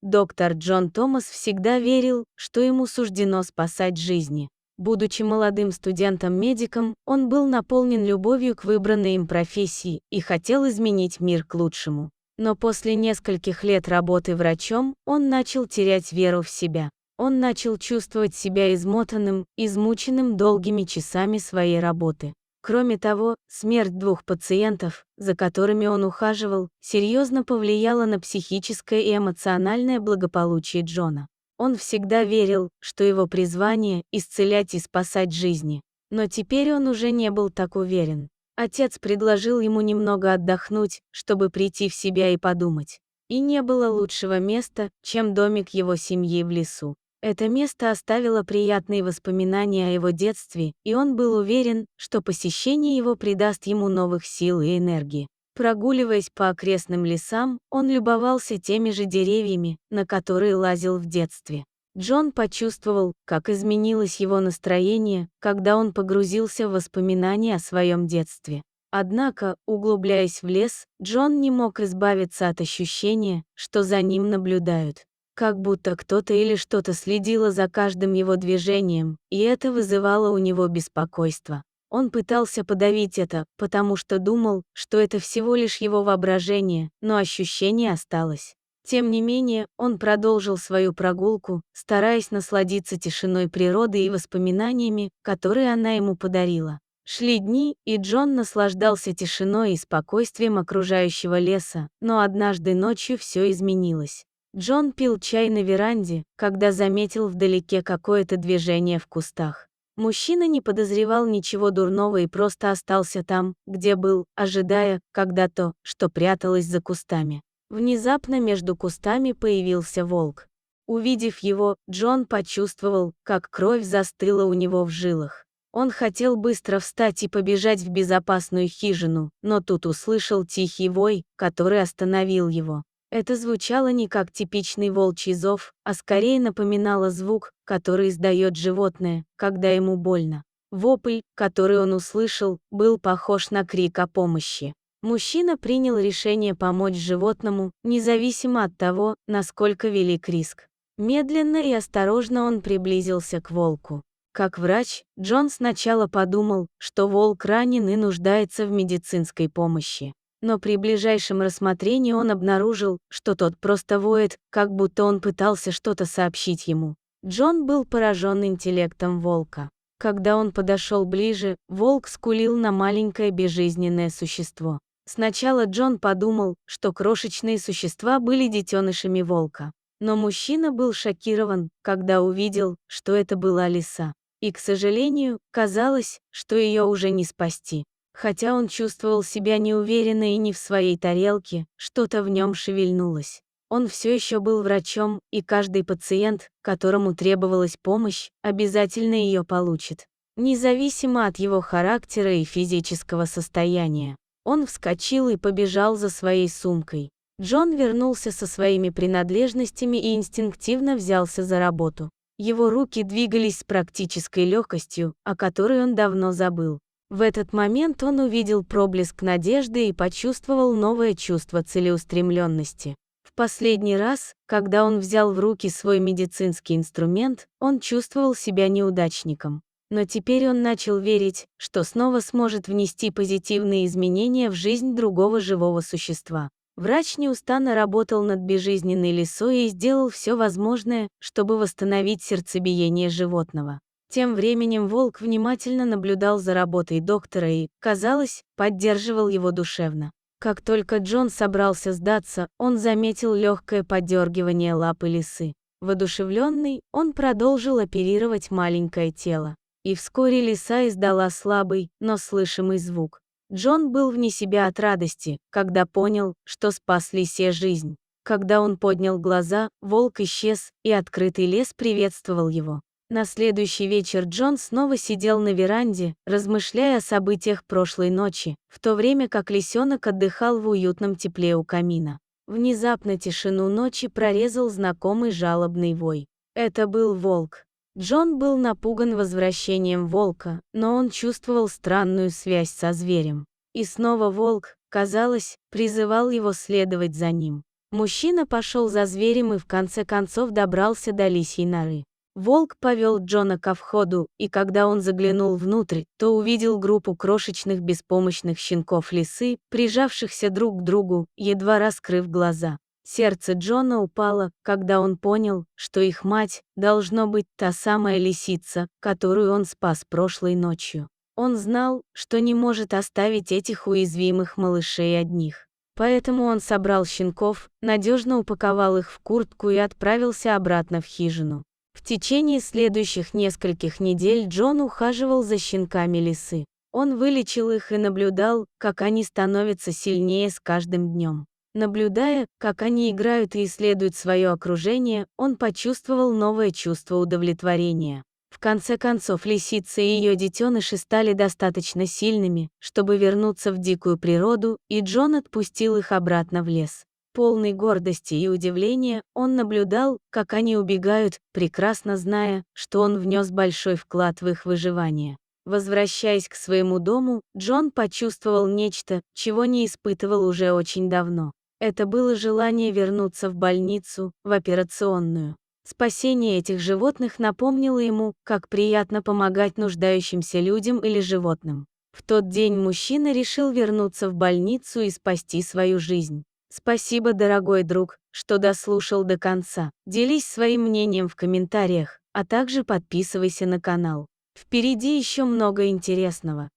доктор Джон Томас всегда верил, что ему суждено спасать жизни. Будучи молодым студентом-медиком, он был наполнен любовью к выбранной им профессии и хотел изменить мир к лучшему. Но после нескольких лет работы врачом, он начал терять веру в себя. Он начал чувствовать себя измотанным, измученным долгими часами своей работы. Кроме того, смерть двух пациентов, за которыми он ухаживал, серьезно повлияла на психическое и эмоциональное благополучие Джона. Он всегда верил, что его призвание – исцелять и спасать жизни. Но теперь он уже не был так уверен. Отец предложил ему немного отдохнуть, чтобы прийти в себя и подумать. И не было лучшего места, чем домик его семьи в лесу. Это место оставило приятные воспоминания о его детстве, и он был уверен, что посещение его придаст ему новых сил и энергии. Прогуливаясь по окрестным лесам, он любовался теми же деревьями, на которые лазил в детстве. Джон почувствовал, как изменилось его настроение, когда он погрузился в воспоминания о своем детстве. Однако, углубляясь в лес, Джон не мог избавиться от ощущения, что за ним наблюдают. Как будто кто-то или что-то следило за каждым его движением, и это вызывало у него беспокойство. Он пытался подавить это, потому что думал, что это всего лишь его воображение, но ощущение осталось. Тем не менее, он продолжил свою прогулку, стараясь насладиться тишиной природы и воспоминаниями, которые она ему подарила. Шли дни, и Джон наслаждался тишиной и спокойствием окружающего леса, но однажды ночью все изменилось. Джон пил чай на веранде, когда заметил вдалеке какое-то движение в кустах. Мужчина не подозревал ничего дурного и просто остался там, где был, ожидая, когда то, что пряталось за кустами. Внезапно между кустами появился волк. Увидев его, Джон почувствовал, как кровь застыла у него в жилах. Он хотел быстро встать и побежать в безопасную хижину, но тут услышал тихий вой, который остановил его. Это звучало не как типичный волчий зов, а скорее напоминало звук, который издает животное, когда ему больно. Вопль, который он услышал, был похож на крик о помощи. Мужчина принял решение помочь животному, независимо от того, насколько велик риск. Медленно и осторожно он приблизился к волку. Как врач, Джон сначала подумал, что волк ранен и нуждается в медицинской помощи. Но при ближайшем рассмотрении он обнаружил, что тот просто воет, как будто он пытался что-то сообщить ему. Джон был поражен интеллектом волка. Когда он подошел ближе, волк скулил на маленькое безжизненное существо. Сначала Джон подумал, что крошечные существа были детенышами волка. Но мужчина был шокирован, когда увидел, что это была лиса. И, к сожалению, казалось, что ее уже не спасти. Хотя он чувствовал себя неуверенно и не в своей тарелке, что-то в нем шевельнулось. Он все еще был врачом, и каждый пациент, которому требовалась помощь, обязательно ее получит. Независимо от его характера и физического состояния. Он вскочил и побежал за своей сумкой. Джон вернулся со своими принадлежностями и инстинктивно взялся за работу. Его руки двигались с практической легкостью, о которой он давно забыл. В этот момент он увидел проблеск надежды и почувствовал новое чувство целеустремленности. В последний раз, когда он взял в руки свой медицинский инструмент, он чувствовал себя неудачником. Но теперь он начал верить, что снова сможет внести позитивные изменения в жизнь другого живого существа. Врач неустанно работал над безжизненной лисой и сделал все возможное, чтобы восстановить сердцебиение животного. Тем временем волк внимательно наблюдал за работой доктора и, казалось, поддерживал его душевно. Как только Джон собрался сдаться, он заметил легкое подергивание лапы лисы. Воодушевленный, он продолжил оперировать маленькое тело. И вскоре лиса издала слабый, но слышимый звук. Джон был вне себя от радости, когда понял, что спас лисе жизнь. Когда он поднял глаза, волк исчез, и открытый лес приветствовал его. На следующий вечер Джон снова сидел на веранде, размышляя о событиях прошлой ночи, в то время как лисенок отдыхал в уютном тепле у камина. Внезапно тишину ночи прорезал знакомый жалобный вой. Это был волк. Джон был напуган возвращением волка, но он чувствовал странную связь со зверем. И снова волк, казалось, призывал его следовать за ним. Мужчина пошел за зверем и в конце концов добрался до лисьей норы. Волк повел Джона ко входу, и когда он заглянул внутрь, то увидел группу крошечных беспомощных щенков лисы, прижавшихся друг к другу, едва раскрыв глаза. Сердце Джона упало, когда он понял, что их мать должно быть та самая лисица, которую он спас прошлой ночью. Он знал, что не может оставить этих уязвимых малышей одних. Поэтому он собрал щенков, надежно упаковал их в куртку и отправился обратно в хижину. В течение следующих нескольких недель Джон ухаживал за щенками лисы. Он вылечил их и наблюдал, как они становятся сильнее с каждым днем. Наблюдая, как они играют и исследуют свое окружение, он почувствовал новое чувство удовлетворения. В конце концов, лисица и ее детеныши стали достаточно сильными, чтобы вернуться в дикую природу, и Джон отпустил их обратно в лес. Полный гордости и удивления, он наблюдал, как они убегают, прекрасно зная, что он внес большой вклад в их выживание. Возвращаясь к своему дому, Джон почувствовал нечто, чего не испытывал уже очень давно. Это было желание вернуться в больницу, в операционную. Спасение этих животных напомнило ему, как приятно помогать нуждающимся людям или животным. В тот день мужчина решил вернуться в больницу и спасти свою жизнь. Спасибо, дорогой друг, что дослушал до конца. Делись своим мнением в комментариях, а также подписывайся на канал. Впереди еще много интересного.